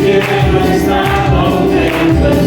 Quiero estar contento.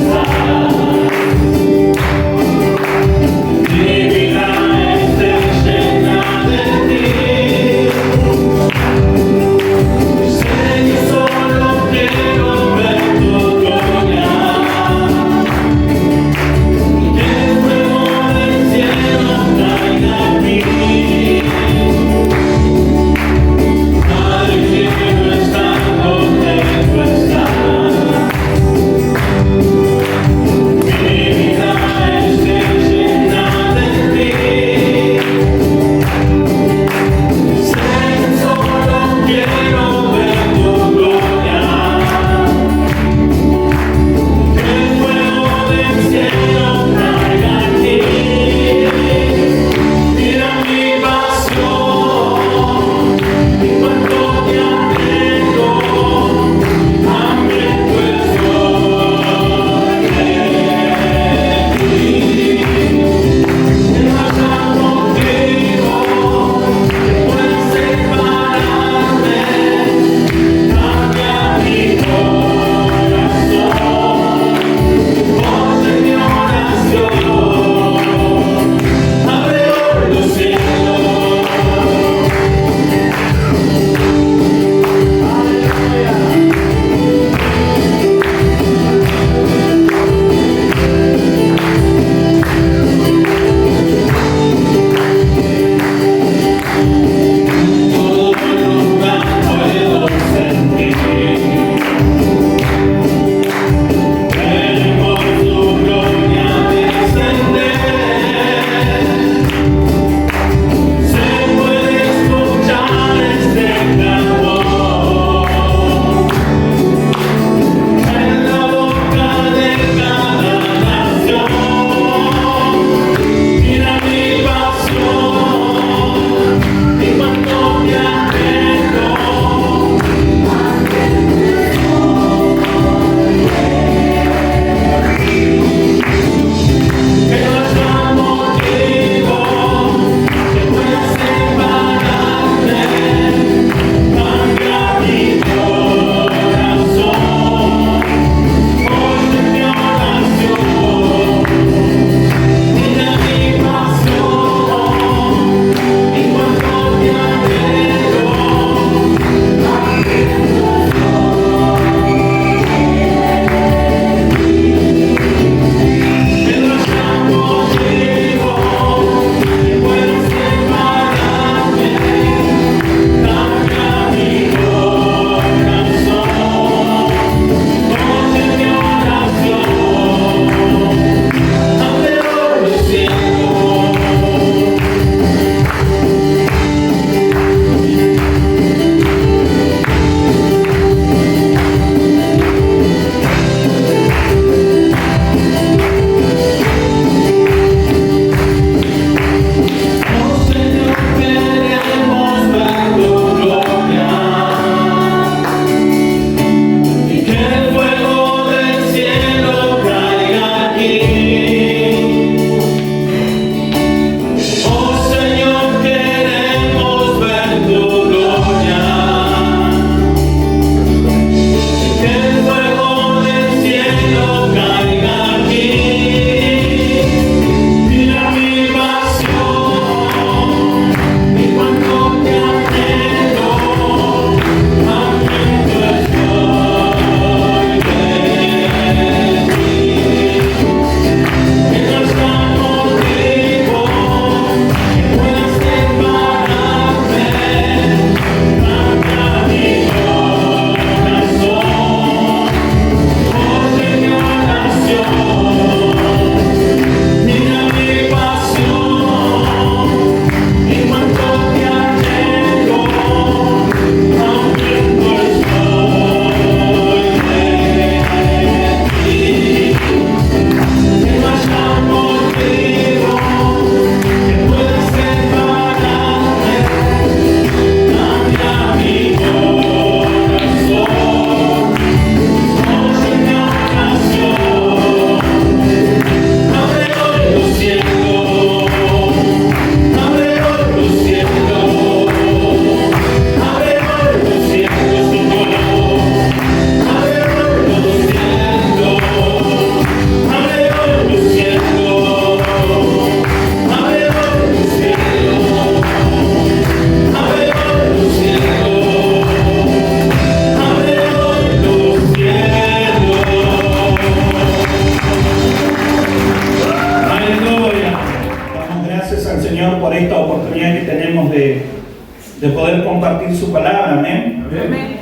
compartir su palabra, amén. Amén.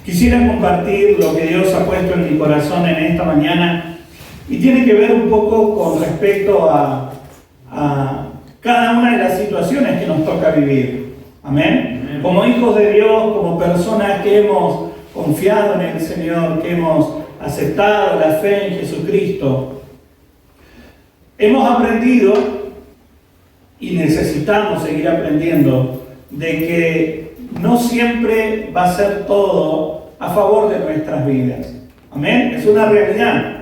Quisiera compartir lo que Dios ha puesto en mi corazón en esta mañana y tiene que ver un poco con respecto a cada una de las situaciones que nos toca vivir, amén. Como hijos de Dios, como personas que hemos confiado en el Señor, que hemos aceptado la fe en Jesucristo, hemos aprendido y necesitamos seguir aprendiendo de que no siempre va a ser todo a favor de nuestras vidas. Amén. Es una realidad.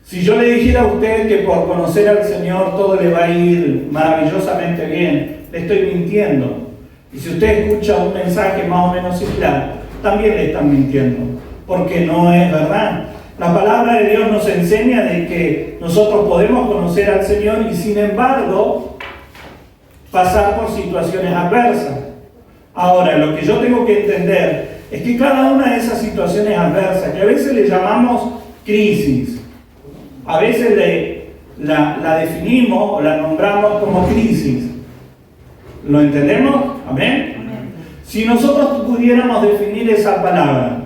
Si yo le dijera a usted que por conocer al Señor todo le va a ir maravillosamente bien, le estoy mintiendo. Y si usted escucha un mensaje más o menos similar, también le están mintiendo, porque no es verdad. La palabra de Dios nos enseña de que nosotros podemos conocer al Señor y sin embargo pasar por situaciones adversas. Ahora, lo que yo tengo que entender es que cada una de esas situaciones adversas, que a veces le llamamos crisis, a veces la definimos o la nombramos como crisis. ¿Lo entendemos? ¿Amén? Si nosotros pudiéramos definir esa palabra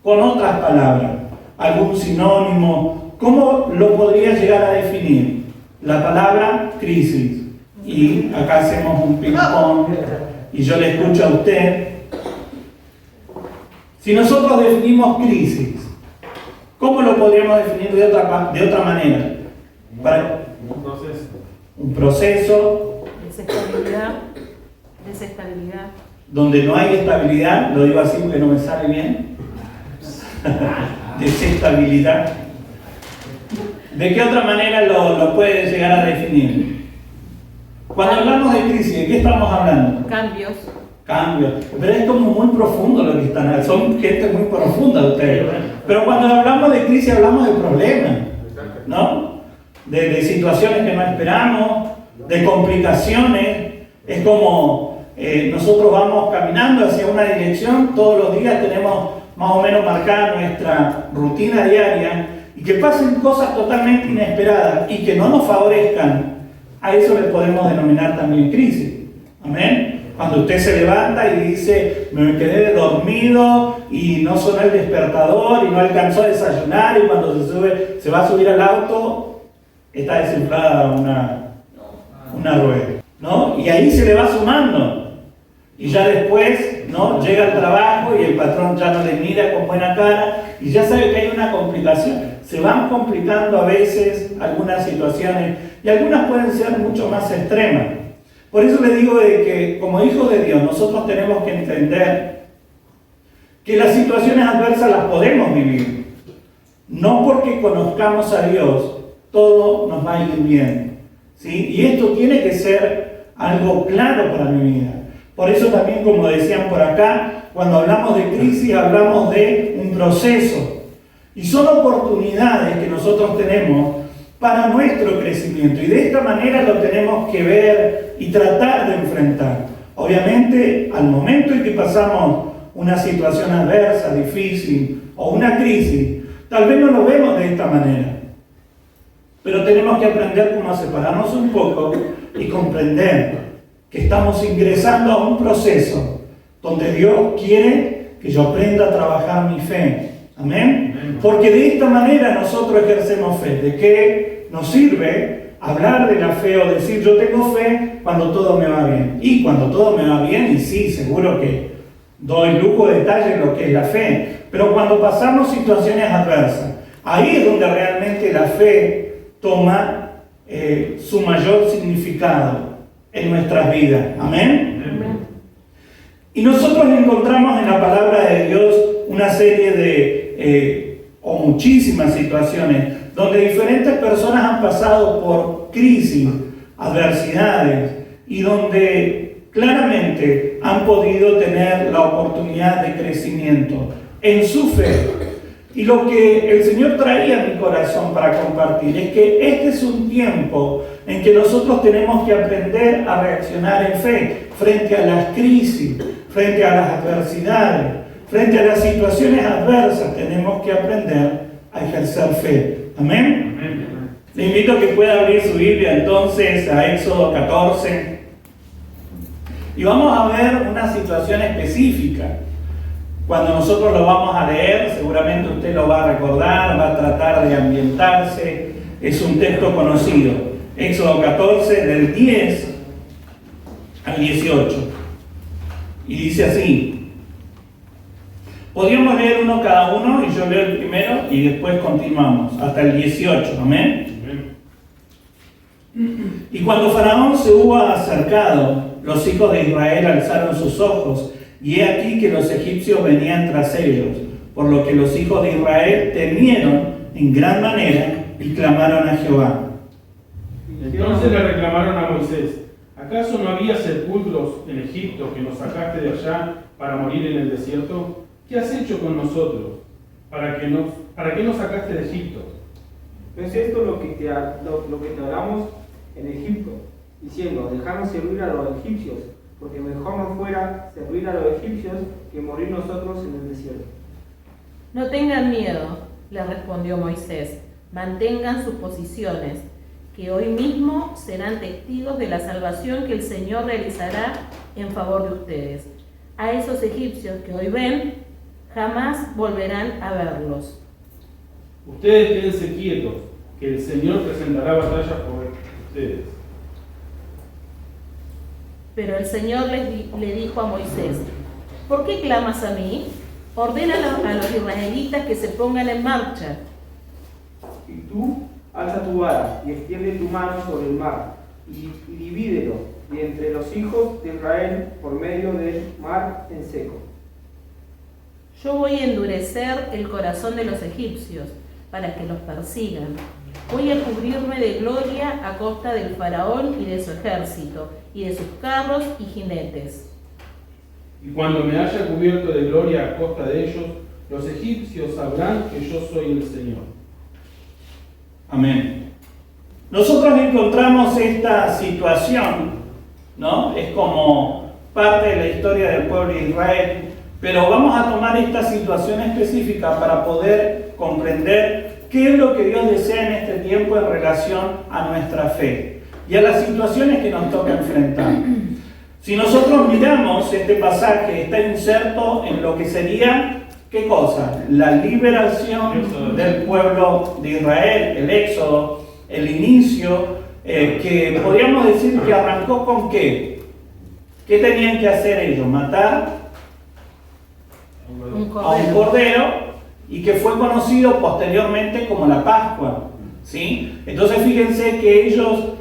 con otras palabras, algún sinónimo, ¿cómo lo podría llegar a definir? La palabra crisis. Y acá hacemos un ping-pong y yo le escucho a usted. Si nosotros definimos crisis, ¿cómo lo podríamos definir de otra manera? Un proceso. Desestabilidad. Donde no hay estabilidad, lo digo así porque no me sale bien. Desestabilidad. ¿De qué otra manera lo puede llegar a definir? Cuando hablamos de crisis, ¿de qué estamos hablando? Cambios. Pero es como muy profundo lo que están hablando. Son gente muy profunda ustedes. Pero cuando hablamos de crisis, hablamos de problemas, ¿no? De situaciones que no esperamos, de complicaciones. Es como nosotros vamos caminando hacia una dirección, todos los días tenemos más o menos marcada nuestra rutina diaria, y que pasen cosas totalmente inesperadas y que no nos favorezcan, a eso le podemos denominar también crisis. Amén. Cuando usted se levanta y dice, me quedé dormido y no sonó el despertador y no alcanzó a desayunar, y cuando se va a subir al auto, está desinflada una rueda, ¿no? Y ahí se le va sumando. Y ya después, ¿no? Llega al trabajo y el patrón ya no le mira con buena cara y ya sabe que hay una complicación. Se van complicando a veces algunas situaciones y algunas pueden ser mucho más extremas. Por eso le digo de que como hijos de Dios nosotros tenemos que entender que las situaciones adversas las podemos vivir. No porque conozcamos a Dios todo nos va a ir bien, ¿sí? Y esto tiene que ser algo claro para mi vida. Por eso también, como decían por acá, cuando hablamos de crisis hablamos de un proceso. Y son oportunidades que nosotros tenemos para nuestro crecimiento. Y de esta manera lo tenemos que ver y tratar de enfrentar. Obviamente, al momento en que pasamos una situación adversa, difícil o una crisis, tal vez no lo vemos de esta manera. Pero tenemos que aprender cómo separarnos un poco y comprender que estamos ingresando a un proceso donde Dios quiere que yo aprenda a trabajar mi fe. Amén. Porque de esta manera nosotros ejercemos fe. ¿De qué nos sirve hablar de la fe o decir yo tengo fe cuando todo me va bien? Y cuando todo me va bien, y sí, seguro que doy lujo de detalle en lo que es la fe. Pero cuando pasamos situaciones adversas, ahí es donde realmente la fe toma su mayor significado en nuestras vidas. Amén. Amén. Y nosotros encontramos en la palabra de Dios una serie o muchísimas situaciones donde diferentes personas han pasado por crisis, adversidades, y donde claramente han podido tener la oportunidad de crecimiento en su fe. Y lo que el Señor traía a mi corazón para compartir es que este es un tiempo en que nosotros tenemos que aprender a reaccionar en fe frente a las crisis, frente a las adversidades, frente a las situaciones adversas. Tenemos que aprender a ejercer fe. Amén. Amén. Le invito a que pueda abrir su Biblia entonces a Éxodo 14. Y vamos a ver una situación específica. Cuando nosotros lo vamos a leer, seguramente usted lo va a recordar, va a tratar de ambientarse. Es un texto conocido. Éxodo 14, del 10 al 18. Y dice así. Podríamos leer uno cada uno y yo leo el primero y después continuamos hasta el 18. Amén. Y cuando Faraón se hubo acercado, los hijos de Israel alzaron sus ojos, y he aquí que los egipcios venían tras ellos, por lo que los hijos de Israel temieron en gran manera y clamaron a Jehová. Entonces le reclamaron a Moisés: ¿acaso no había sepulcros en Egipto que nos sacaste de allá para morir en el desierto? ¿Qué has hecho con nosotros? ¿Para qué nos sacaste de Egipto? ¿No es esto lo que te hablamos en Egipto, diciendo: dejarnos servir a los egipcios, porque mejor nos fuera servir a los egipcios que morir nosotros en el desierto? No tengan miedo, le respondió Moisés, mantengan sus posiciones, que hoy mismo serán testigos de la salvación que el Señor realizará en favor de ustedes. A esos egipcios que hoy ven, jamás volverán a verlos. Ustedes quédense quietos, que el Señor presentará batallas por ustedes. Pero el Señor le dijo a Moisés: ¿por qué clamas a mí? Ordena a los israelitas que se pongan en marcha. Y tú alza tu vara y extiende tu mano sobre el mar y divídelo de entre los hijos de Israel por medio del mar en seco. Yo voy a endurecer el corazón de los egipcios para que los persigan. Voy a cubrirme de gloria a costa del faraón y de su ejército, y de sus carros y jinetes. Y cuando me haya cubierto de gloria a costa de ellos, los egipcios sabrán que yo soy el Señor. Amén. Nosotros encontramos esta situación, ¿no? Es como parte de la historia del pueblo de Israel, pero vamos a tomar esta situación específica para poder comprender qué es lo que Dios desea en este tiempo en relación a nuestra fe y a las situaciones que nos toca enfrentar. Si nosotros miramos este pasaje, está inserto en lo que sería, ¿qué cosa? La liberación del pueblo de Israel, el éxodo, el inicio, que podríamos decir que arrancó con ¿qué? ¿Qué tenían que hacer ellos? Matar a un cordero, y que fue conocido posteriormente como la Pascua, ¿sí? Entonces fíjense que ellos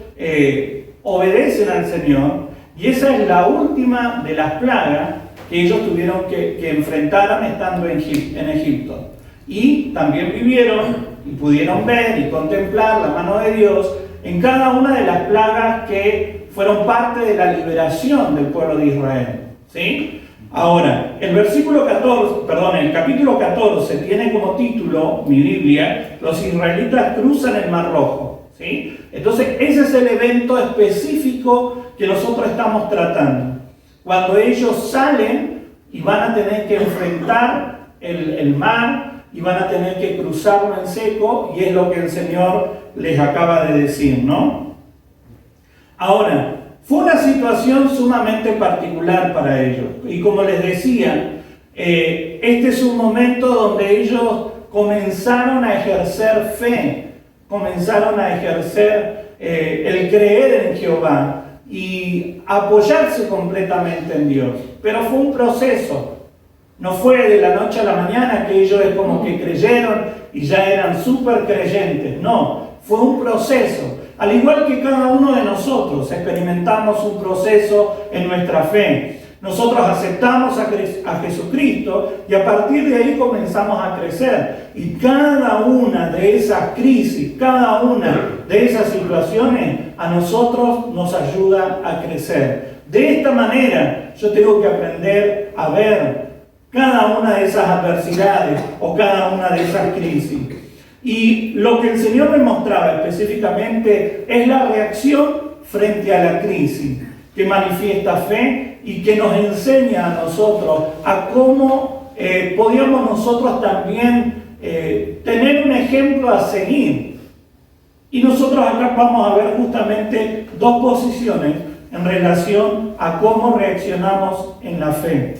obedecen al Señor, y esa es la última de las plagas que ellos tuvieron que enfrentar estando en Egipto. Y también vivieron y pudieron ver y contemplar la mano de Dios en cada una de las plagas que fueron parte de la liberación del pueblo de Israel, ¿sí? Ahora, el capítulo 14 tiene como título, mi Biblia, los israelitas cruzan el Mar Rojo, ¿sí? Entonces, ese es el evento específico que nosotros estamos tratando. Cuando ellos salen y van a tener que enfrentar el mar y van a tener que cruzarlo en seco, y es lo que el Señor les acaba de decir, ¿no? Ahora, fue una situación sumamente particular para ellos. Y como les decía, este es un momento donde ellos comenzaron a ejercer fe, comenzaron a ejercer el creer en Jehová y apoyarse completamente en Dios. Pero fue un proceso. No fue de la noche a la mañana que ellos es como que creyeron y ya eran súper creyentes. No, fue un proceso. Al igual que cada uno de nosotros experimentamos un proceso en nuestra fe. Nosotros aceptamos a Jesucristo y a partir de ahí comenzamos a crecer. Y cada una de esas crisis, cada una de esas situaciones a nosotros nos ayuda a crecer. De esta manera yo tengo que aprender a ver cada una de esas adversidades o cada una de esas crisis. Y lo que el Señor me mostraba específicamente es la reacción frente a la crisis, que manifiesta fe y que nos enseña a nosotros a cómo podíamos nosotros también tener un ejemplo a seguir. Y nosotros acá vamos a ver justamente dos posiciones en relación a cómo reaccionamos en la fe.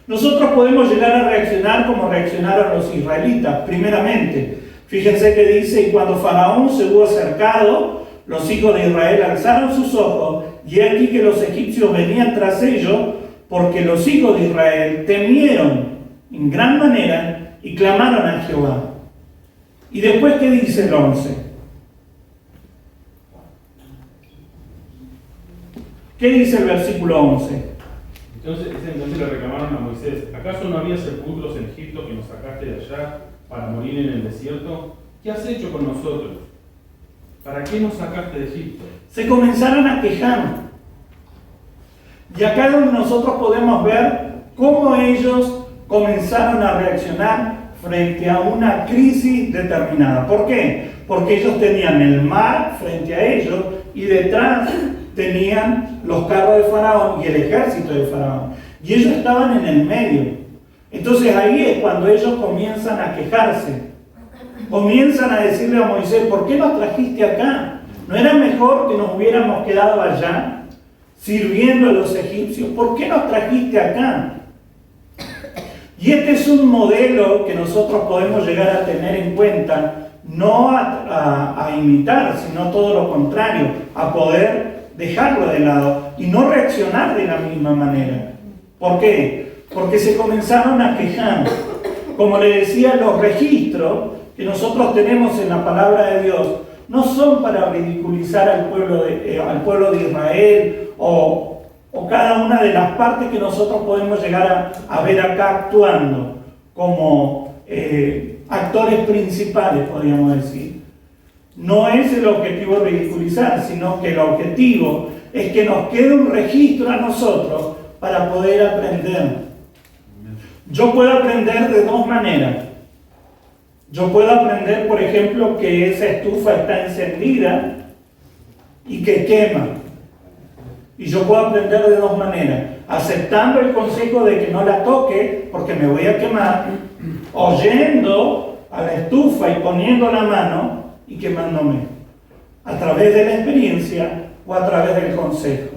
Nosotros podemos llegar a reaccionar como reaccionaron los israelitas, primeramente. Fíjense que dice, y cuando Faraón se hubo acercado, los hijos de Israel alzaron sus ojos, y aquí que los egipcios venían tras ellos, porque los hijos de Israel temieron en gran manera y clamaron a Jehová. Y después, ¿qué dice el 11? ¿Qué dice el versículo 11? Entonces le reclamaron a Moisés: ¿acaso no había sepulcros en Egipto que nos sacaste de allá para morir en el desierto? ¿Qué has hecho con nosotros? ¿Para qué nos sacaste de Egipto? Se comenzaron a quejar. Y acá donde nosotros podemos ver cómo ellos comenzaron a reaccionar frente a una crisis determinada. ¿Por qué? Porque ellos tenían el mar frente a ellos y detrás tenían los carros de Faraón y el ejército de Faraón. Y ellos estaban en el medio. Entonces ahí es cuando ellos comienzan a quejarse. Comienzan a decirle a Moisés: ¿por qué nos trajiste acá? ¿No era mejor que nos hubiéramos quedado allá sirviendo a los egipcios? ¿Por qué nos trajiste acá? Y este es un modelo que nosotros podemos llegar a tener en cuenta, no a imitar, sino todo lo contrario, a poder dejarlo de lado y no reaccionar de la misma manera. ¿Por qué? Porque se comenzaron a quejar. Como le decía, los registros que nosotros tenemos en la palabra de Dios no son para ridiculizar al pueblo de Israel o cada una de las partes que nosotros podemos llegar a ver acá actuando como actores principales, podríamos decir. No es el objetivo ridiculizar, sino que el objetivo es que nos quede un registro a nosotros para poder aprender. Yo puedo aprender de dos maneras. Yo puedo aprender, por ejemplo, que esa estufa está encendida y que quema. Y yo puedo aprender de dos maneras: aceptando el consejo de que no la toque porque me voy a quemar, o yendo a la estufa y poniendo la mano y quemándome, a través de la experiencia o a través del consejo.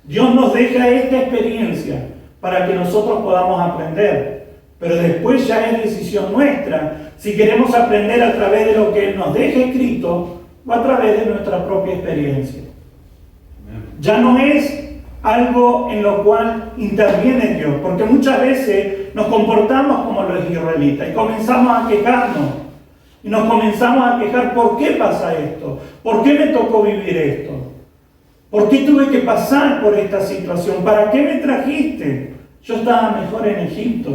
Dios nos deja esta experiencia para que nosotros podamos aprender, pero después ya es decisión nuestra si queremos aprender a través de lo que Él nos deja escrito o a través de nuestra propia experiencia. Ya no es algo en lo cual interviene Dios, porque muchas veces nos comportamos como los israelitas y comenzamos a quejarnos. Y nos comenzamos a quejar: ¿por qué pasa esto? ¿Por qué me tocó vivir esto? ¿Por qué tuve que pasar por esta situación? ¿Para qué me trajiste? Yo estaba mejor en Egipto.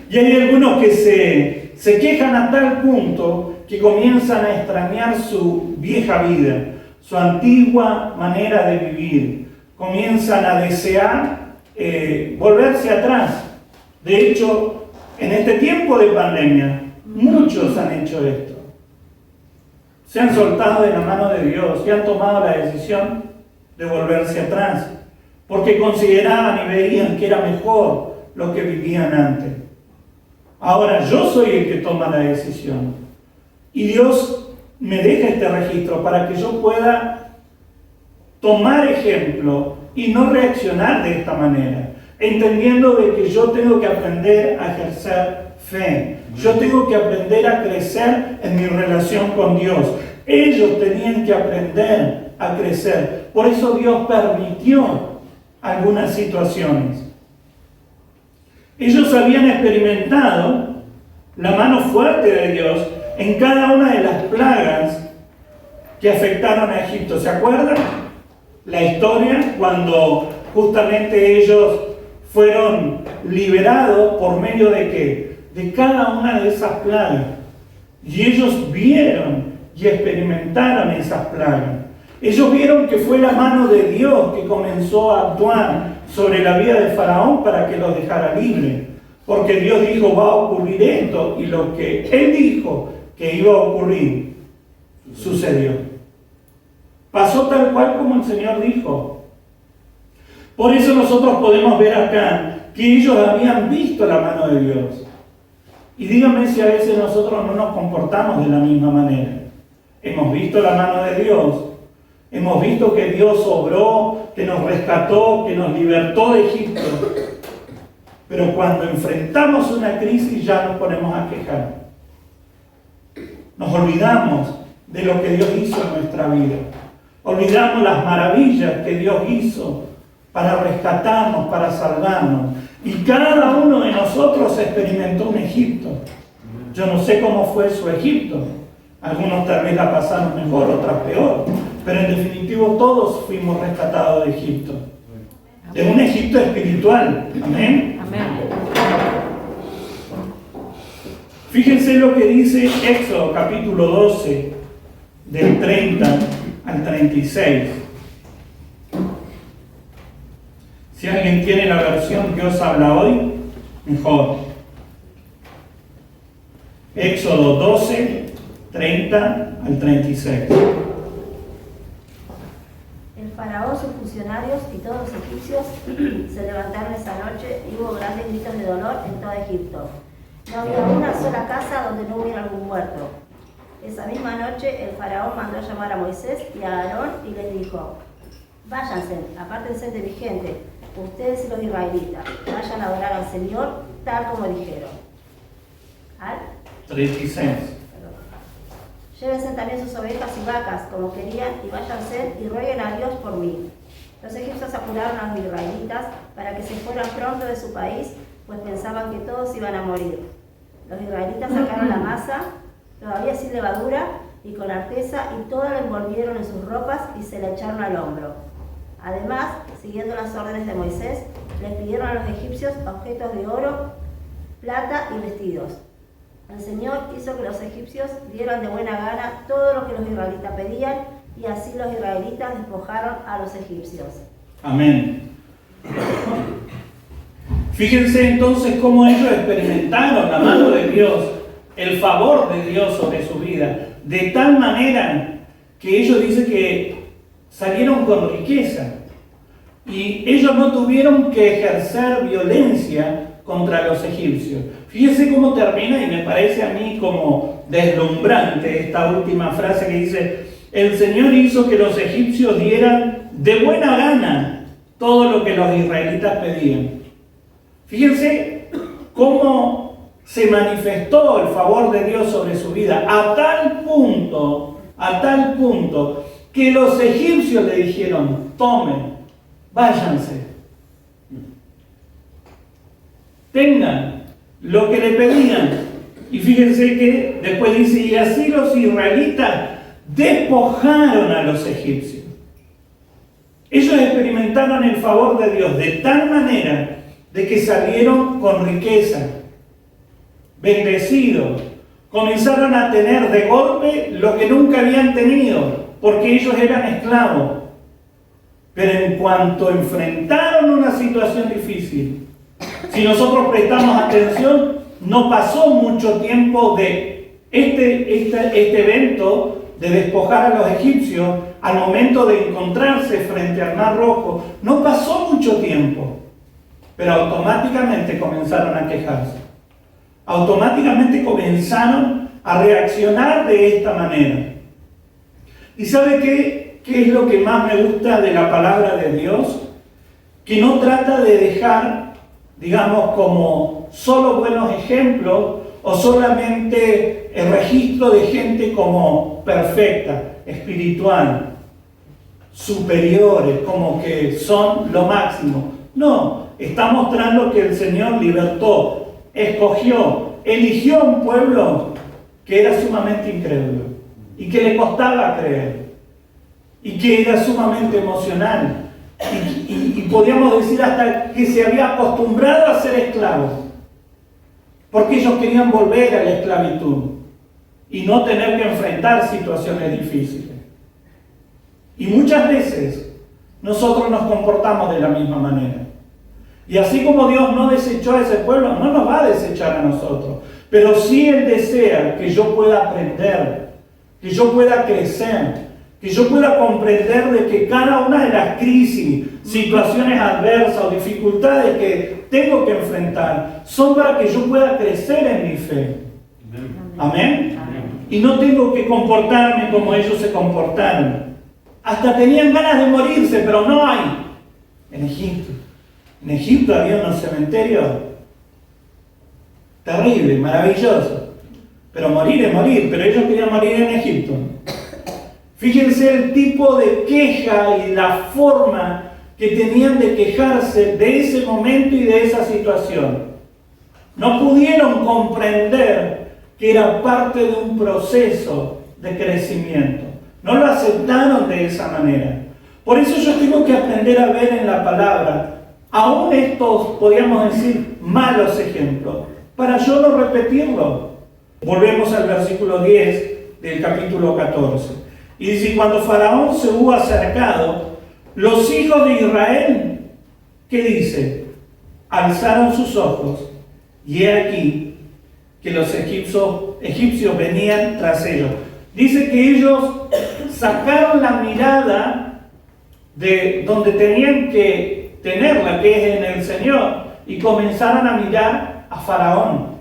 Y hay algunos que se quejan a tal punto que comienzan a extrañar su vieja vida, su antigua manera de vivir. Comienzan a desear volverse atrás. De hecho, en este tiempo de pandemia, muchos han hecho esto. Se han soltado de la mano de Dios y han tomado la decisión de volverse atrás, porque consideraban y veían que era mejor lo que vivían antes. Ahora yo soy el que toma la decisión. Y Dios me deja este registro para que yo pueda tomar ejemplo y no reaccionar de esta manera, entendiendo de que yo tengo que aprender a ejercer fe. Yo tengo que aprender a crecer en mi relación con Dios. Ellos tenían que aprender a crecer. Por eso Dios permitió algunas situaciones. Ellos habían experimentado la mano fuerte de Dios en cada una de las plagas que afectaron a Egipto. ¿Se acuerdan? La historia cuando justamente ellos fueron liberados por medio de ¿qué? De cada una de esas plagas. Y ellos vieron y experimentaron esas plagas. Ellos vieron que fue la mano de Dios que comenzó a actuar sobre la vida de Faraón para que los dejara libre. Porque Dios dijo: va a ocurrir esto, y lo que Él dijo que iba a ocurrir, sucedió. Pasó tal cual como el Señor dijo. Por eso nosotros podemos ver acá que ellos habían visto la mano de Dios. Y díganme si a veces nosotros no nos comportamos de la misma manera. Hemos visto la mano de Dios, Hemos visto que Dios obró, que nos rescató, que nos libertó de Egipto. Pero cuando enfrentamos una crisis ya nos ponemos a quejar. Nos olvidamos de lo que Dios hizo en nuestra vida. Olvidamos las maravillas que Dios hizo para rescatarnos, para salvarnos. Y cada uno de nosotros experimentó un Egipto. Yo no sé cómo fue su Egipto. Algunos tal vez la pasaron mejor, otras peor. Pero en definitivo todos fuimos rescatados de Egipto. De un Egipto espiritual. Amén. Amén. Fíjense lo que dice Éxodo capítulo 12, del 30 al 36. Si alguien tiene la versión que os habla hoy, mejor. Éxodo 12, 30 al 36. El faraón, sus funcionarios y todos los egipcios se levantaron esa noche y hubo grandes gritos de dolor en todo Egipto. No había una sola casa donde no hubiera algún muerto. Esa misma noche el faraón mandó llamar a Moisés y a Aarón y les dijo: váyanse, apártense de mi gente, ustedes y los israelitas, vayan a adorar al Señor tal como dijeron. 36. Llévense también sus ovejas y vacas como querían y váyanse y rueguen a Dios por mí. Los egipcios apuraron a los israelitas para que se fueran pronto de su país, pues pensaban que todos iban a morir. Los israelitas sacaron la masa, todavía sin levadura y con arteza, y toda la envolvieron en sus ropas y se la echaron al hombro. Además, siguiendo las órdenes de Moisés, les pidieron a los egipcios objetos de oro, plata y vestidos. El Señor hizo que los egipcios dieran de buena gana todo lo que los israelitas pedían, y así los israelitas despojaron a los egipcios. Amén. Fíjense entonces cómo ellos experimentaron la mano de Dios, el favor de Dios sobre su vida, de tal manera que ellos dicen que salieron con riqueza y ellos no tuvieron que ejercer violencia contra los egipcios. Fíjense cómo termina, y me parece a mí como deslumbrante esta última frase que dice: el Señor hizo que los egipcios dieran de buena gana todo lo que los israelitas pedían. Fíjense cómo se manifestó el favor de Dios sobre su vida, a tal punto, que los egipcios le dijeron: tomen, váyanse, tengan lo que le pedían. Y fíjense que después dice: y así los israelitas despojaron a los egipcios. Ellos experimentaron el favor de Dios de tal manera de que salieron con riqueza, bendecidos, comenzaron a tener de golpe lo que nunca habían tenido, porque ellos eran esclavos. Pero en cuanto enfrentaron una situación difícil, si nosotros prestamos atención, no pasó mucho tiempo de este evento de despojar a los egipcios al momento de encontrarse frente al Mar Rojo. No pasó mucho tiempo, pero automáticamente comenzaron a quejarse. Automáticamente comenzaron a reaccionar de esta manera. ¿Y sabe qué es lo que más me gusta de la palabra de Dios? Que no trata de dejar, digamos, como solo buenos ejemplos o solamente el registro de gente como perfecta, espiritual, superiores, como que son lo máximo. No, está mostrando que el Señor libertó, escogió, eligió un pueblo que era sumamente incrédulo y que le costaba creer y que era sumamente emocional y podríamos decir hasta que se había acostumbrado a ser esclavos, porque ellos querían volver a la esclavitud y no tener que enfrentar situaciones difíciles. Y muchas veces nosotros nos comportamos de la misma manera. Y así como Dios no desechó a ese pueblo, no nos va a desechar a nosotros. Pero sí Él desea que yo pueda aprender, que yo pueda crecer, que yo pueda comprender de que cada una de las crisis, situaciones adversas o dificultades que tengo que enfrentar son para que yo pueda crecer en mi fe. Amén. Y no tengo que comportarme como ellos se comportaron. hasta tenían ganas de morirse, pero no hay en Egipto. En Egipto había unos cementerios terribles, maravillosos. Pero morir es morir, pero ellos querían morir en Egipto. Fíjense el tipo de queja y la forma que tenían de quejarse de ese momento y de esa situación. No pudieron comprender que era parte de un proceso de crecimiento. No lo aceptaron de esa manera. Por eso yo tengo que aprender a ver en la palabra, aún estos, podríamos decir, malos ejemplos, para yo no repetirlo. Volvemos al versículo 10 del capítulo 14. Y dice, cuando Faraón se hubo acercado, los hijos de Israel, ¿qué dice? Alzaron sus ojos, y he aquí que los egipcios venían tras ellos. Dice que ellos sacaron la mirada de donde tenían que tenerla, que es en el Señor, y comenzaron a mirar a Faraón.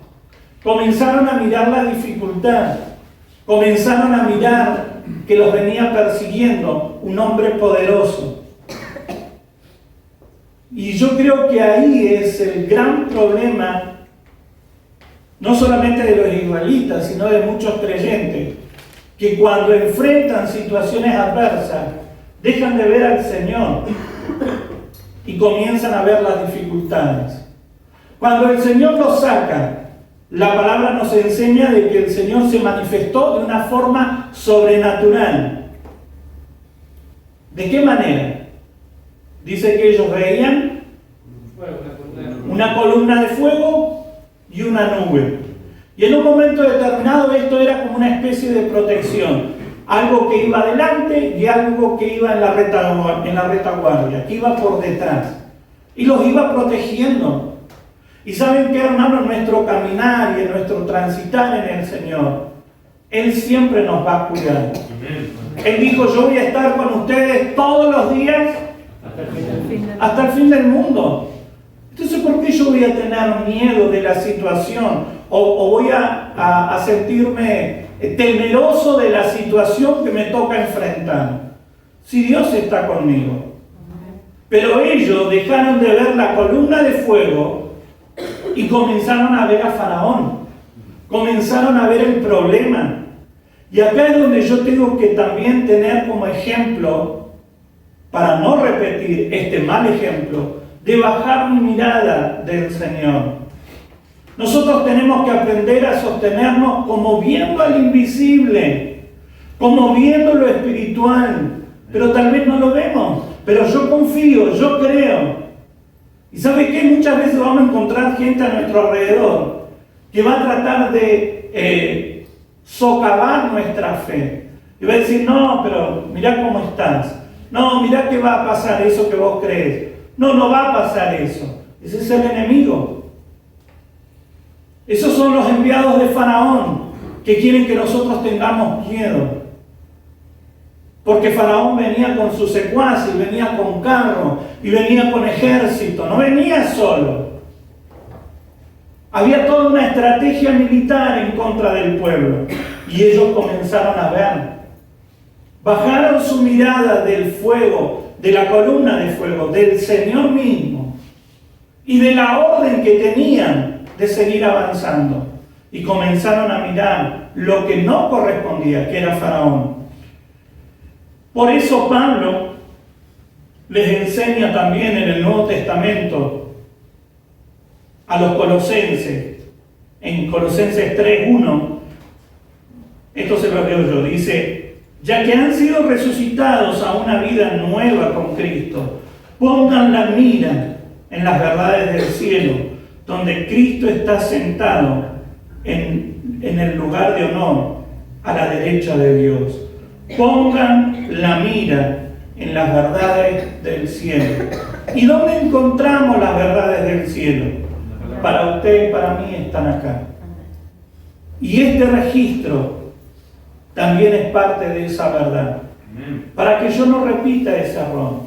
Comenzaron a mirar la dificultad. Comenzaron a mirar que los venía persiguiendo un hombre poderoso. Y yo creo que ahí es el gran problema, no solamente de los israelitas, sino de muchos creyentes, que cuando enfrentan situaciones adversas, dejan de ver al Señor y comienzan a ver las dificultades. Cuando el Señor los saca, la palabra nos enseña de que el Señor se manifestó de una forma sobrenatural. ¿De qué manera? Dice que ellos veían una columna de fuego y una nube. Y en un momento determinado esto era como una especie de protección. Algo que iba adelante y algo que iba en la retaguardia, que iba por detrás. Y los iba protegiendo. Y saben que, hermanos, nuestro caminar y en nuestro transitar en el Señor, Él siempre nos va a cuidar. Él dijo, yo voy a estar con ustedes todos los días hasta el fin del mundo. Entonces, ¿por qué yo voy a tener miedo de la situación? O voy a sentirme temeroso de la situación que me toca enfrentar, si Dios está conmigo? Pero ellos dejaron de ver la columna de fuego y comenzaron a ver a Faraón. Comenzaron a ver el problema. Y acá es donde yo tengo que también tener como ejemplo, para no repetir este mal ejemplo, de bajar mi mirada del Señor. Nosotros tenemos que aprender a sostenernos como viendo al invisible, como viendo lo espiritual, pero tal vez no lo vemos, pero yo confío, yo creo. ¿Y sabe qué? Muchas veces vamos a encontrar gente a nuestro alrededor que va a tratar de socavar nuestra fe. Y va a decir, no, pero mirá cómo estás. No, mirá que va a pasar eso que vos crees. No, no va a pasar eso. Ese es el enemigo. Esos son los enviados de Faraón que quieren que nosotros tengamos miedo. Porque Faraón venía con sus secuaces, venía con carro y venía con ejército, no venía solo. Había toda una estrategia militar en contra del pueblo y ellos comenzaron a ver. Bajaron su mirada del fuego, de la columna de fuego, del Señor mismo y de la orden que tenían de seguir avanzando y comenzaron a mirar lo que no correspondía, que era Faraón. Por eso Pablo les enseña también en el Nuevo Testamento a los colosenses, en Colosenses 3:1, esto se lo leo yo, dice, ya que han sido resucitados a una vida nueva con Cristo, pongan la mira en las verdades del cielo, donde Cristo está sentado en el lugar de honor a la derecha de Dios. Pongan la mira en las verdades del cielo. ¿Y dónde encontramos las verdades del cielo? Para usted y para mí están acá. Y este registro también es parte de esa verdad. Para que yo no repita ese error.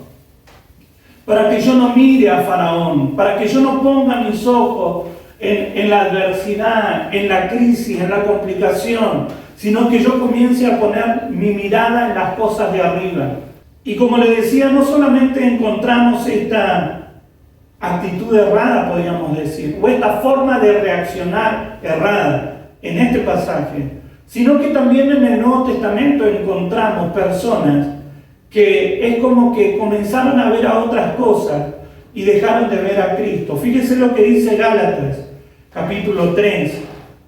Para que yo no mire a Faraón. Para que yo no ponga mis ojos en la adversidad, en la crisis, en la complicación, sino que yo comience a poner mi mirada en las cosas de arriba. Y como le decía, no solamente encontramos esta actitud errada, podríamos decir, o esta forma de reaccionar errada en este pasaje, sino que también en el Nuevo Testamento encontramos personas que es como que comenzaron a ver a otras cosas y dejaron de ver a Cristo. Fíjense lo que dice Gálatas, capítulo 3,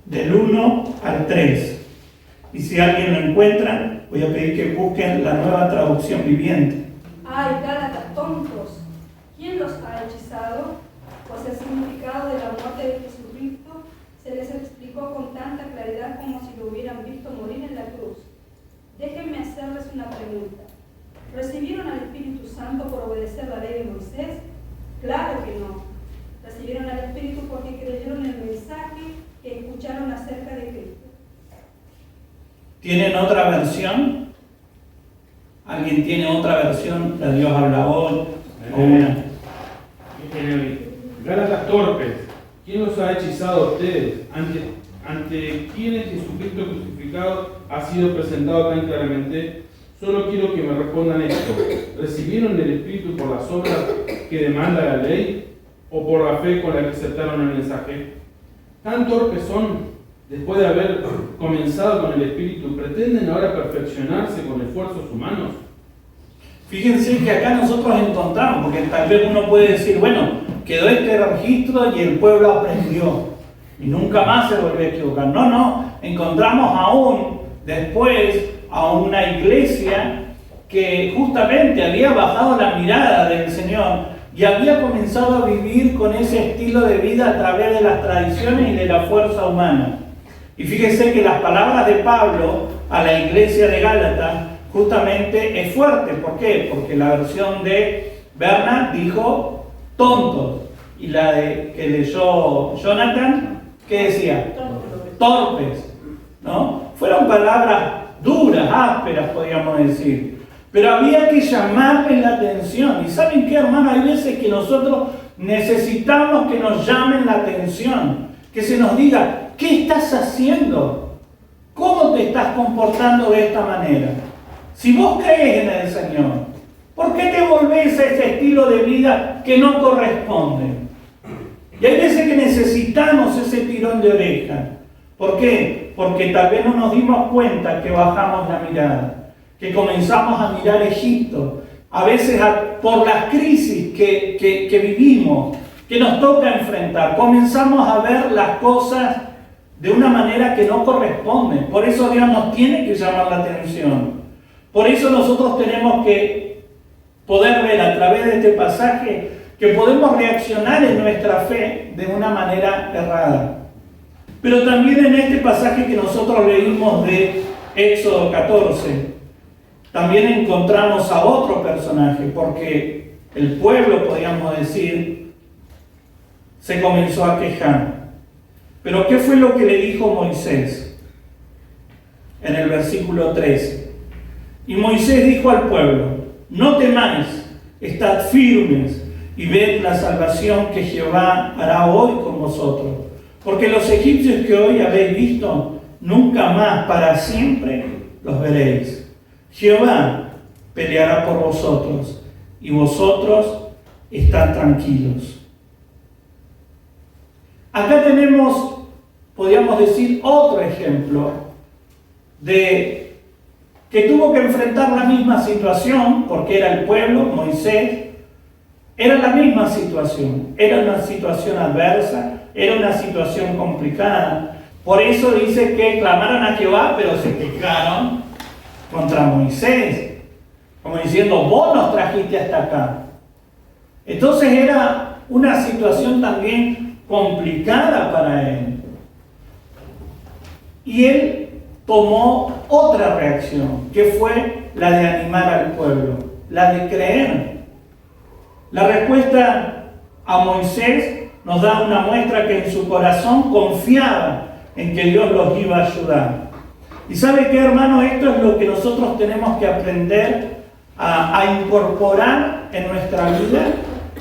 del 1 al 3. Y si alguien lo encuentra, voy a pedir que busquen la Nueva Traducción Viviente. ¡Ay, Gálatas tontos! ¿Quién los ha hechizado? Pues el significado de la muerte de Jesucristo se les explicó con tanta claridad como si lo hubieran visto morir en la cruz. Déjenme hacerles una pregunta. ¿Recibieron al Espíritu Santo por obedecer la ley de Moisés? Claro que no. Recibieron al Espíritu porque creyeron el mensaje que escucharon acerca de Cristo. ¿Tienen otra versión? ¿Alguien tiene otra versión? La Dios habla hoy. O una. En el Gálatas torpes, ¿quién los ha hechizado a ustedes? ¿Ante quiénes Jesucristo crucificado ha sido presentado tan claramente? Solo quiero que me respondan esto. ¿Recibieron el Espíritu por las obras que demanda la ley o por la fe con la que aceptaron el mensaje? ¿Tan torpes son? Después de haber comenzado con el Espíritu, ¿pretenden ahora perfeccionarse con esfuerzos humanos? Fíjense que acá nosotros encontramos, porque tal vez uno puede decir, bueno, quedó este registro y el pueblo aprendió y nunca más se volvió a equivocar. No, encontramos aún después a una iglesia que justamente había bajado la mirada del Señor y había comenzado a vivir con ese estilo de vida a través de las tradiciones y de la fuerza humana. Y fíjese que las palabras de Pablo a la iglesia de Gálatas justamente es fuerte. ¿Por qué? Porque la versión de Bernard dijo tontos. Y la de que leyó Jonathan, ¿qué decía? Torpes. ¿No? Fueron palabras duras, ásperas, podríamos decir. Pero había que llamarle la atención. ¿Y saben qué, hermano? Hay veces que nosotros necesitamos que nos llamen la atención. Que se nos diga, ¿qué estás haciendo? ¿Cómo te estás comportando de esta manera? Si vos crees en el Señor, ¿por qué te volvés a ese estilo de vida que no corresponde? Y hay veces que necesitamos ese tirón de oreja. ¿Por qué? Porque tal vez no nos dimos cuenta que bajamos la mirada, que comenzamos a mirar Egipto, a veces por las crisis que vivimos, que nos toca enfrentar, comenzamos a ver las cosas de una manera que no corresponde. Por eso Dios nos tiene que llamar la atención. Por eso nosotros tenemos que poder ver a través de este pasaje que podemos reaccionar en nuestra fe de una manera errada. Pero también en este pasaje que nosotros leímos de Éxodo 14, también encontramos a otro personaje, porque el pueblo, podríamos decir, se comenzó a quejar. Pero ¿qué fue lo que le dijo Moisés? En el versículo 13. Y Moisés dijo al pueblo, no temáis, estad firmes y ved la salvación que Jehová hará hoy con vosotros. Porque los egipcios que hoy habéis visto, nunca más para siempre los veréis. Jehová peleará por vosotros y vosotros estad tranquilos. Acá tenemos, podríamos decir, otro ejemplo de que tuvo que enfrentar la misma situación, porque era el pueblo, Moisés, era la misma situación, era una situación adversa, era una situación complicada. Por eso dice que clamaron a Jehová, pero se quejaron contra Moisés, como diciendo, vos nos trajiste hasta acá. Entonces era una situación también complicada para él. Y él tomó otra reacción, que fue la de animar al pueblo, la de creer. La respuesta a Moisés nos da una muestra que en su corazón confiaba en que Dios los iba a ayudar. Y ¿sabe qué, hermano? Esto es lo que nosotros tenemos que aprender a incorporar en nuestra vida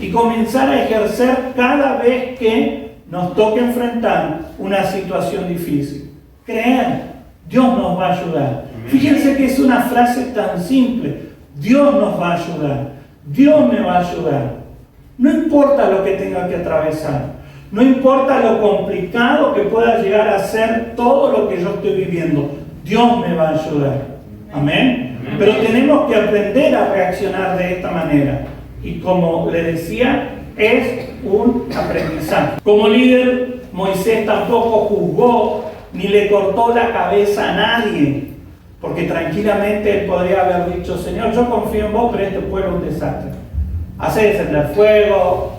y comenzar a ejercer cada vez que nos toque enfrentar una situación difícil. Creer, Dios nos va a ayudar. Fíjense que es una frase tan simple. Dios nos va a ayudar. Dios me va a ayudar. No importa lo que tenga que atravesar. No importa lo complicado que pueda llegar a ser todo lo que yo estoy viviendo. Dios me va a ayudar. Amén. Pero tenemos que aprender a reaccionar de esta manera. Y como le decía, es un aprendizaje. Como líder, Moisés tampoco juzgó ni le cortó la cabeza a nadie. Porque tranquilamente él podría haber dicho: Señor, yo confío en vos, pero este pueblo es un desastre. Hacé descender fuego,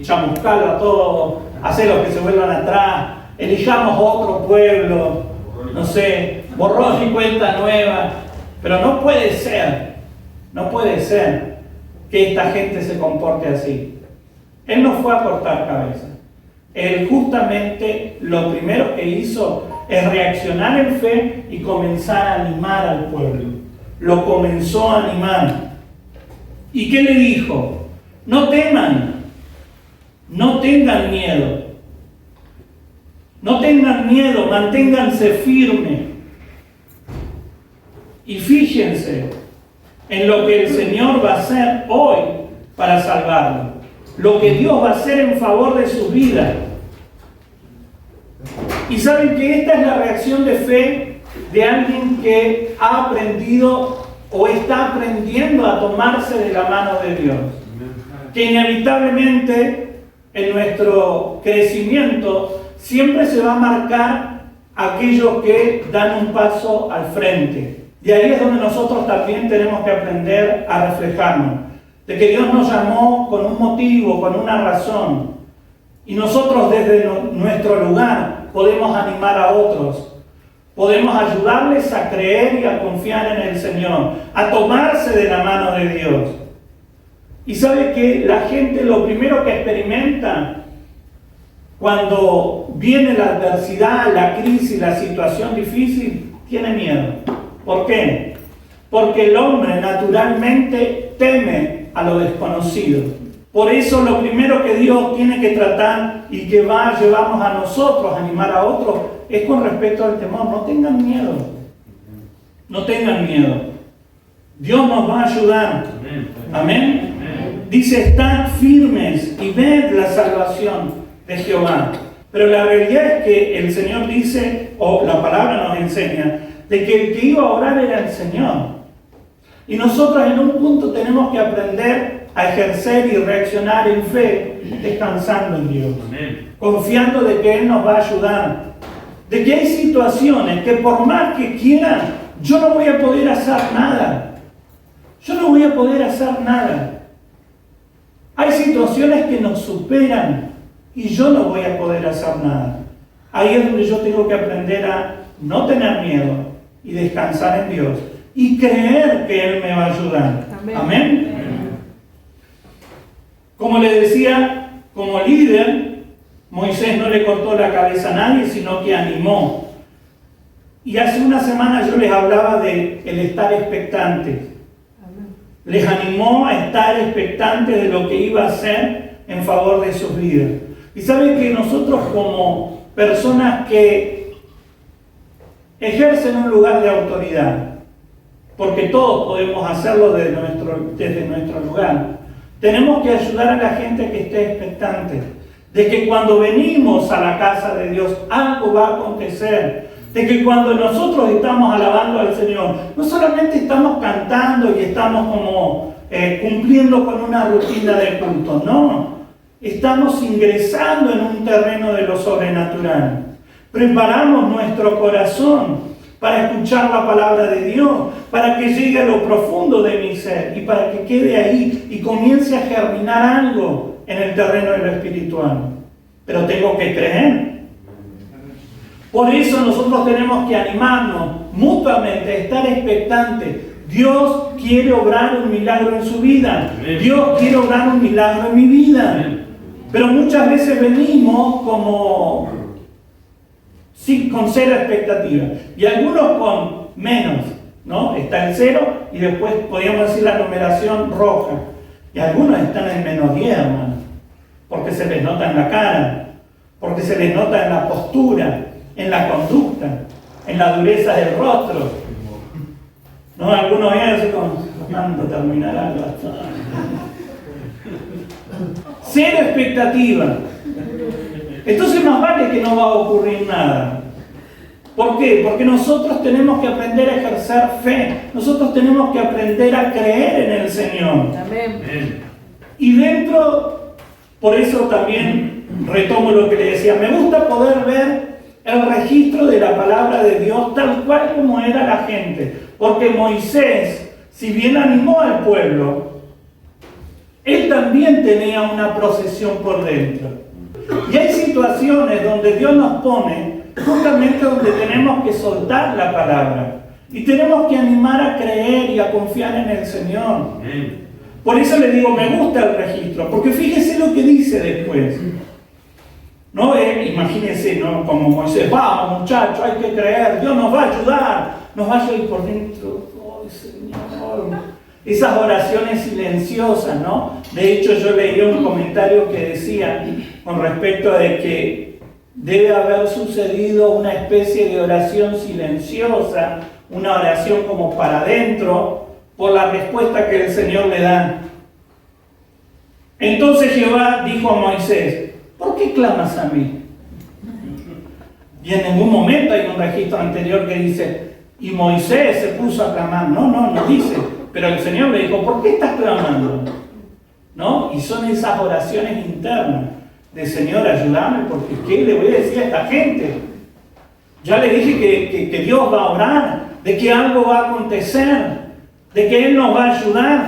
chamuscalo a todo, hacé los que se vuelvan atrás, elijamos otro pueblo, no sé, borrón y cuenta nueva. Pero no puede ser que esta gente se comporte así. Él no fue a cortar cabeza. Él justamente lo primero que hizo es reaccionar en fe y comenzar a animar al pueblo. Lo comenzó a animar. ¿Y qué le dijo? No teman, no tengan miedo. No tengan miedo, manténganse firmes. Y fíjense en lo que el Señor va a hacer hoy para salvarlo. Lo que Dios va a hacer en favor de su vida. Y saben que esta es la reacción de fe de alguien que ha aprendido o está aprendiendo a tomarse de la mano de Dios. Que inevitablemente en nuestro crecimiento siempre se va a marcar aquellos que dan un paso al frente. Y ahí es donde nosotros también tenemos que aprender a reflejarnos. De que Dios nos llamó con un motivo, con una razón. Y nosotros desde nuestro lugar podemos animar a otros. Podemos ayudarles a creer y a confiar en el Señor. A tomarse de la mano de Dios. Y sabe que la gente lo primero que experimenta cuando viene la adversidad, la crisis, la situación difícil, tiene miedo. ¿Por qué? Porque el hombre naturalmente teme a lo desconocido. Por eso lo primero que Dios tiene que tratar y que va a llevarnos a nosotros, a animar a otros, es con respecto al temor. No tengan miedo. No tengan miedo. Dios nos va a ayudar. Amén. Dice: estad firmes y ved la salvación de Jehová. Pero la realidad es que el Señor dice, o la palabra nos enseña, de que el que iba a orar era el Señor. Y nosotros en un punto tenemos que aprender a ejercer y reaccionar en fe, descansando en Dios. Amén. Confiando de que Él nos va a ayudar. De que hay situaciones que por más que quieran, yo no voy a poder hacer nada. Yo no voy a poder hacer nada. Hay situaciones que nos superan y yo no voy a poder hacer nada. Ahí es donde yo tengo que aprender a no tener miedo y descansar en Dios y creer que Él me va a ayudar. Amén. Amén. Como le decía, como líder, Moisés no le cortó la cabeza a nadie, sino que animó. Y hace una semana yo les hablaba de el estar expectantes. Les animó a estar expectantes de lo que iba a hacer en favor de sus vidas. Y saben que nosotros como personas que ejercen un lugar de autoridad, porque todos podemos hacerlo desde nuestro lugar, tenemos que ayudar a la gente que esté expectante, de que cuando venimos a la casa de Dios algo va a acontecer, de que cuando nosotros estamos alabando al Señor, no solamente estamos cantando y estamos como cumpliendo con una rutina de culto, no, estamos ingresando en un terreno de lo sobrenatural. Preparamos nuestro corazón para escuchar la palabra de Dios, para que llegue a lo profundo de mi ser y para que quede ahí y comience a germinar algo en el terreno de lo espiritual. Pero tengo que creer. Por eso nosotros tenemos que animarnos mutuamente, a estar expectantes. Dios quiere obrar un milagro en su vida. Dios quiere obrar un milagro en mi vida. Pero muchas veces venimos como con cero expectativa. Y algunos con menos, ¿no? Está el 0 y después podríamos decir la numeración roja. Y algunos están en menos 10, hermano. Porque se les nota en la cara, porque se les nota en la postura, en la conducta, en la dureza del rostro. ¿No? Algunos ven así como ¿Cuándo terminará? Cero expectativa. Entonces más vale que no va a ocurrir nada. ¿Por qué? Porque nosotros tenemos que aprender a ejercer fe. Nosotros tenemos que aprender a creer en el Señor. Amén. Y dentro, por eso también retomo lo que le decía, me gusta poder ver el registro de la palabra de Dios tal cual como era la gente. Porque Moisés, si bien animó al pueblo, él también tenía una procesión por dentro. Y hay situaciones donde Dios nos pone justamente donde tenemos que soltar la palabra. Y tenemos que animar a creer y a confiar en el Señor. Por eso le digo, me gusta el registro, porque fíjese lo que dice después. No, imagínense, ¿no? Como Moisés, vamos muchachos, hay que creer, Dios nos va a ayudar, nos va a ayudar por dentro. ¡Ay, Señor! Esas oraciones silenciosas, ¿no? De hecho, yo leí un comentario que decía con respecto de que debe haber sucedido una especie de oración silenciosa, una oración como para adentro, por la respuesta que el Señor le da. Entonces Jehová dijo a Moisés, ¿por qué clamas a mí? Y en ningún momento hay un registro anterior que dice, y Moisés se puso a clamar. No dice. Pero el Señor le dijo, ¿por qué estás clamando? ¿No? Y son esas oraciones internas de Señor, ayúdame, porque ¿qué le voy a decir a esta gente? Ya le dije que Dios va a orar, de que algo va a acontecer, de que Él nos va a ayudar.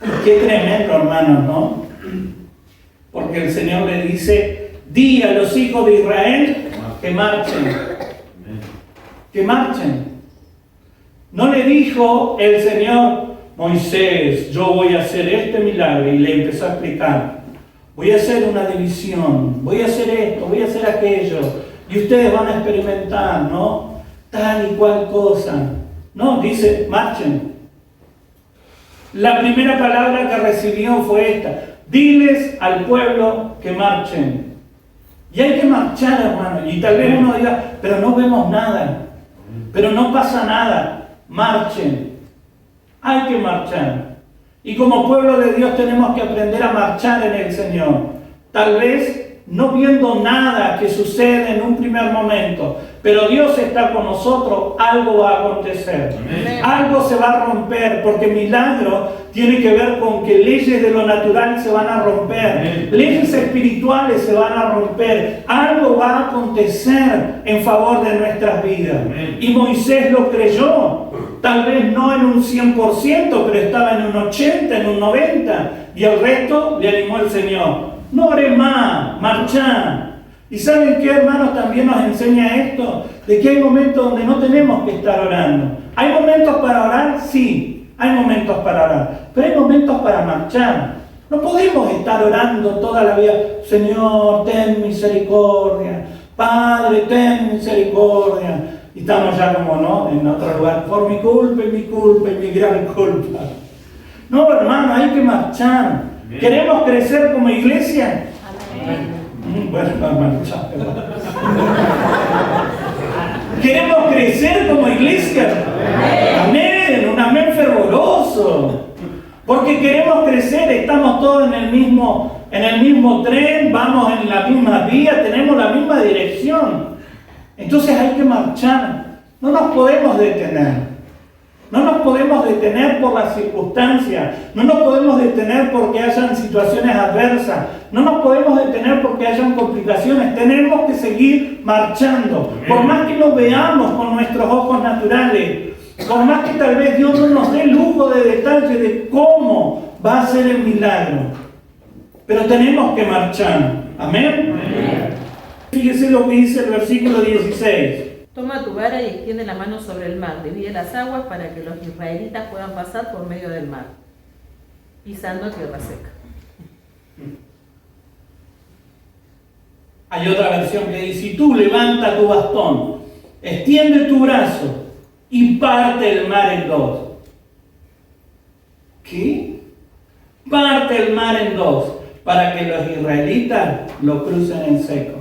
Y qué tremendo, hermanos, ¿no? Porque el Señor le dice, di a los hijos de Israel que marchen. Que marchen. No le dijo el Señor, Moisés, yo voy a hacer este milagro, y le empezó a explicar. Voy a hacer una división, voy a hacer esto, voy a hacer aquello, y ustedes van a experimentar, ¿no? Tal y cual cosa. No, dice, marchen. La primera palabra que recibió fue esta. Diles al pueblo que marchen. Y hay que marchar, hermano. Y tal vez uno diga, pero no vemos nada. Pero no pasa nada. Marchen. Hay que marchar. Y como pueblo de Dios tenemos que aprender a marchar en el Señor. Tal vez no viendo nada que sucede en un primer momento, pero Dios está con nosotros, algo va a acontecer. Amén. Algo se va a romper, porque milagro tiene que ver con que leyes de lo natural se van a romper. Amén. Leyes espirituales se van a romper. Algo va a acontecer en favor de nuestras vidas. Amén. Y Moisés lo creyó. Tal vez no en un 100%, pero estaba en un 80, en un 90, y el resto le animó el Señor. No ore más, marchá. ¿Y saben qué, hermanos? También nos enseña esto, de que hay momentos donde no tenemos que estar orando. ¿Hay momentos para orar? Sí, hay momentos para orar, pero hay momentos para marchar. No podemos estar orando toda la vida, Señor, ten misericordia, Padre, ten misericordia. Y estamos ya como, ¿no?, en otro lugar, por mi culpa y mi gran culpa. No, hermano, hay que marchar. Amén. ¿Queremos crecer como iglesia? Amén. Bueno, hermano, chao. ¿Queremos crecer como iglesia? Amén. Un amén fervoroso. Porque queremos crecer, estamos todos en el mismo tren, vamos en la misma vía, tenemos la misma dirección. Entonces hay que marchar. No nos podemos detener. No nos podemos detener por las circunstancias. No nos podemos detener porque hayan situaciones adversas. No nos podemos detener porque hayan complicaciones. Tenemos que seguir marchando. Por más que lo veamos con nuestros ojos naturales, por más que tal vez Dios no nos dé lujo de detalle de cómo va a ser el milagro, pero tenemos que marchar. Amén. Amén. Fíjese lo que dice el versículo 16. Toma tu vara y extiende la mano sobre el mar, divide las aguas para que los israelitas puedan pasar por medio del mar, pisando tierra seca. Hay otra versión que dice, si tú levanta tu bastón, extiende tu brazo y parte el mar en dos. ¿Qué? Parte el mar en dos para que los israelitas lo crucen en seco.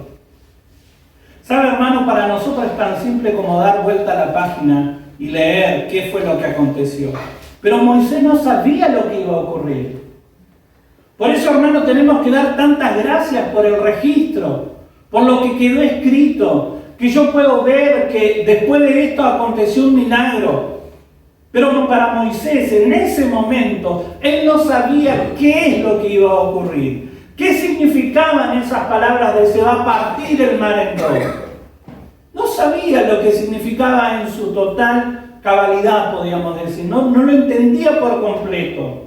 ¿Sabe, hermano? Para nosotros es tan simple como dar vuelta a la página y leer qué fue lo que aconteció. Pero Moisés no sabía lo que iba a ocurrir. Por eso, hermano, tenemos que dar tantas gracias por el registro, por lo que quedó escrito, que yo puedo ver que después de esto aconteció un milagro. Pero para Moisés, en ese momento, él no sabía qué es lo que iba a ocurrir. ¿Qué significaban esas palabras de se va a partir el mar en dos? No sabía lo que significaba en su total cabalidad, podríamos decir. No lo entendía por completo.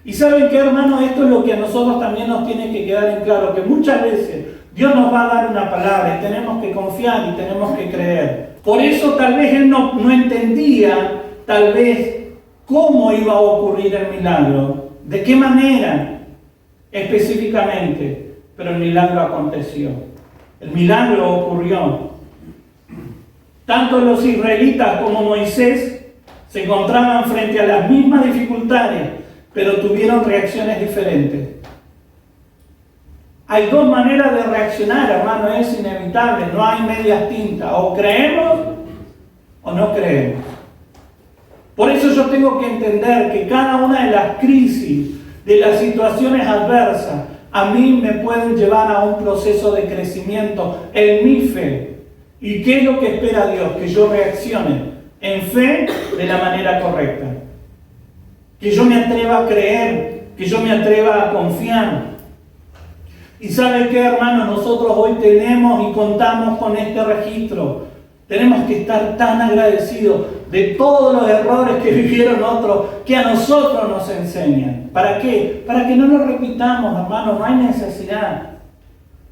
Y ¿saben qué, hermano? Esto es lo que a nosotros también nos tiene que quedar en claro, que muchas veces Dios nos va a dar una palabra y tenemos que confiar y tenemos que creer. Por eso tal vez él no entendía, tal vez, cómo iba a ocurrir el milagro, de qué manera específicamente, pero el milagro aconteció. El milagro ocurrió. Tanto los israelitas como Moisés se encontraban frente a las mismas dificultades, pero tuvieron reacciones diferentes. Hay dos maneras de reaccionar, hermano, es inevitable, no hay medias tintas, o creemos o no creemos. Por eso yo tengo que entender que cada una de las crisis, de las situaciones adversas, a mí me pueden llevar a un proceso de crecimiento en mi fe. ¿Y qué es lo que espera Dios? Que yo reaccione en fe de la manera correcta. Que yo me atreva a creer, que yo me atreva a confiar. Y ¿sabe qué, hermano? Nosotros hoy tenemos y contamos con este registro. Tenemos que estar tan agradecidos de todos los errores que vivieron otros, que a nosotros nos enseñan. ¿Para qué? Para que no lo repitamos, hermano, no hay necesidad.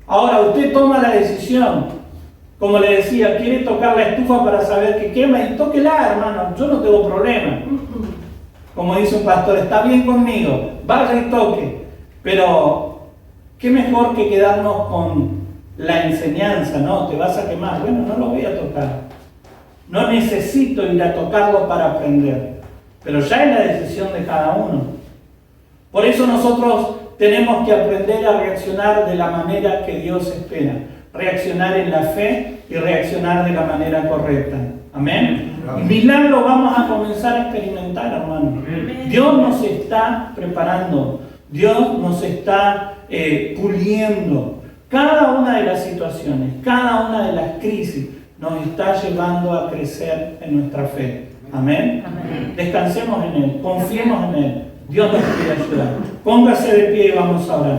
Ahora, usted toma la decisión, como le decía, quiere tocar la estufa para saber que quema, y tóquela, hermano, yo no tengo problema. Como dice un pastor, está bien conmigo, vaya y toque. Pero, ¿qué mejor que quedarnos con la enseñanza? No, te vas a quemar. Bueno, no lo voy a tocar. No necesito ir a tocarlo para aprender. Pero ya es la decisión de cada uno. Por eso nosotros tenemos que aprender a reaccionar de la manera que Dios espera. Reaccionar en la fe y reaccionar de la manera correcta. Amén. Y milagro vamos a comenzar a experimentar, hermano. Dios nos está preparando. Dios nos está puliendo. Cada una de las situaciones, cada una de las crisis nos está llevando a crecer en nuestra fe. Amén. Amén. Descansemos en Él, confiemos en Él. Dios nos quiere ayudar. Póngase de pie y vamos a orar.